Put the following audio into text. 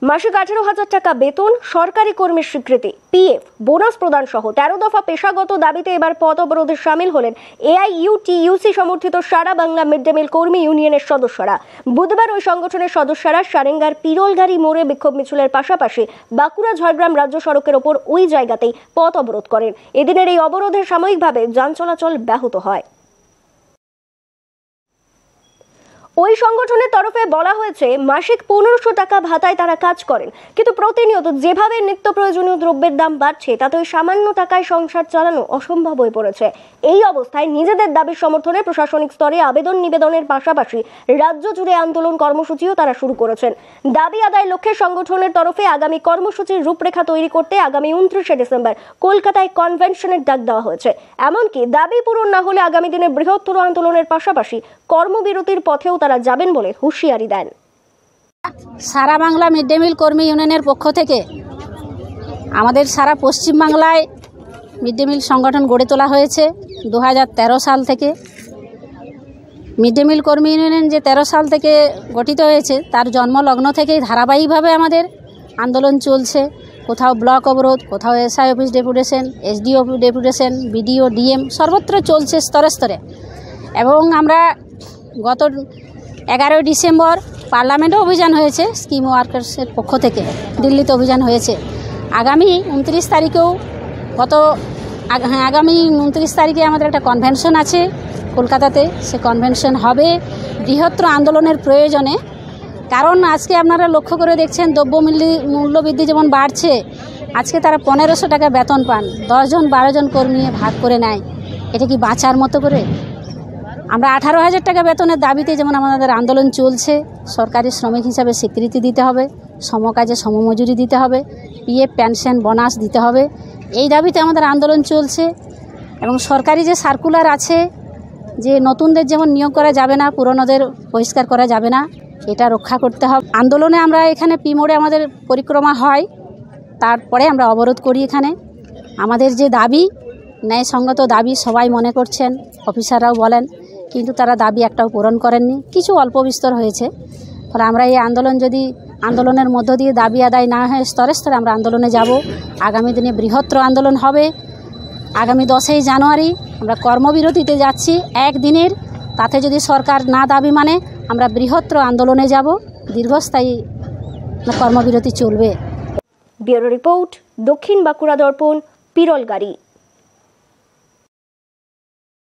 মাসিক 18,000 টাকা বেতন, সরকারি কর্মীর স্বীকৃতি, পিএফ, বোনাস প্রদান সহ 13 দফা পেশাগত দাবিতে এবার পথ অবরোধে সামিল হলেন এআইইউটিইউসি সমর্থিত সারা বাংলা মিড ডে মিল কর্মী ইউনিয়নের সদস্যরা। বুধবার ওই সংগঠনের সদস্যরা সারেঙ্গার পিরলগাড়ি মোড়ে বিক্ষোভ মিছিলের পাশাপাশি বাঁকুড়া ঝাড়গ্রাম রাজ্য সড়কের ওপর ওই জায়গাতেই পথ অবরোধ করেন। এদিনের এই অবরোধে সাময়িকভাবে যান চলাচল ব্যাহত হয়। ওই সংগঠনের তরফে বলা হয়েছে, মাসিক 1500 টাকা ভাতায় তারা কাজ করেন, কিন্তু প্রতিনিয়ত যেভাবে নিত্য প্রয়োজনীয় দ্রব্যের দাম বাড়ছে তাতে ওই সামান্য টাকায় সংসার চালানো অসম্ভব হয়ে পড়েছে। এই অবস্থায় নিজেদের দাবির সমর্থনে প্রশাসনিক স্তরে আবেদন নিবেদনের পাশাপাশি রাজ্য জুড়ে আন্দোলন কর্মসূচিও তারা শুরু করেছেন। দাবি আদায়ের লক্ষ্যে সংগঠনের তরফে আগামী কর্মসূচির রূপরেখা তৈরি করতে আগামী 29শে ডিসেম্বর কলকাতায় কনভেনশনের ডাক দেওয়া হয়েছে। এমনকি দাবি পূরণ না হলে আগামী দিনে বৃহত্তর আন্দোলনের পাশাপাশি কর্মবিরতির পথেও তারা যাবেন বলে হুঁশিয়ারি দেন। সারা বাংলা মিড ডে মিল কর্মী ইউনিয়নের পক্ষ থেকে আমাদের সারা পশ্চিমবাংলায় মিড ডে মিল সংগঠন গড়ে তোলা হয়েছে 2013 সাল থেকে। মিড ডে মিল কর্মী ইউনিয়ন যে 13 সাল থেকে গঠিত হয়েছে তার জন্মলগ্ন থেকেই ধারাবাহিকভাবে আমাদের আন্দোলন চলছে। কোথাও ব্লক অবরোধ, কোথাও SI office deputation, SDO deputation, BDO, DM সর্বত্র চলছে স্তরে স্তরে। এবং আমরা গত 11 ডিসেম্বর পার্লামেন্টে অভিযান হয়েছে স্কিম ওয়ার্কার্সের পক্ষ থেকে, দিল্লিতে অভিযান হয়েছে। আগামী 29 তারিখেও আগামী 29 তারিখে আমাদের একটা কনভেনশন আছে কলকাতাতে। সে কনভেনশন হবে বৃহত্তর আন্দোলনের প্রয়োজনে। কারণ আজকে আপনারা লক্ষ্য করে দেখছেন দ্রব্য মূল্যবৃদ্ধি যেমন বাড়ছে, আজকে তারা 1500 টাকা বেতন পান, 10 জন 12 জন কর্মী ভাগ করে নেয়। এটা কি বাঁচার মতো করে? আমরা 18,000 টাকা বেতনের দাবিতে যেমন আমাদের আন্দোলন চলছে, সরকারি শ্রমিক হিসাবে স্বীকৃতি দিতে হবে, সমকাজে সমমজুরি দিতে হবে, পিএফ পেনশন বোনাস দিতে হবে, এই দাবিতে আমাদের আন্দোলন চলছে। এবং সরকারি যে সার্কুলার আছে যে নতুনদের যেমন নিয়োগ করা যাবে না, পুরনোদের বহিষ্কার করা যাবে না, এটা রক্ষা করতে হবে। আন্দোলনে আমরা এখানে পি মোড়ে আমাদের পরিক্রমা হয়, তারপরে আমরা অবরোধ করি এখানে। আমাদের যে দাবি, ন্যায়সঙ্গত দাবি সবাই মনে করছেন, অফিসাররাও বলেন, কিন্তু তারা দাবি একটাও পূরণ করেননি, কিছু অল্প বিস্তর হয়েছে। ফলে আমরা এই আন্দোলনের মধ্য দিয়ে দাবি আদায় না হয় স্তরে স্তরে আমরা আন্দোলনে যাব। আগামী দিনে বৃহত্তর আন্দোলন হবে। আগামী 10ই জানুয়ারি আমরা কর্মবিরতিতে যাচ্ছি একদিনের। তাতে যদি সরকার না দাবি মানে আমরা বৃহত্তর আন্দোলনে যাব, দীর্ঘস্থায়ী কর্মবিরতি চলবে। ব্যুরো রিপোর্ট, দক্ষিণ বাঁকুড়া দর্পণ, পিরলগাড়ি।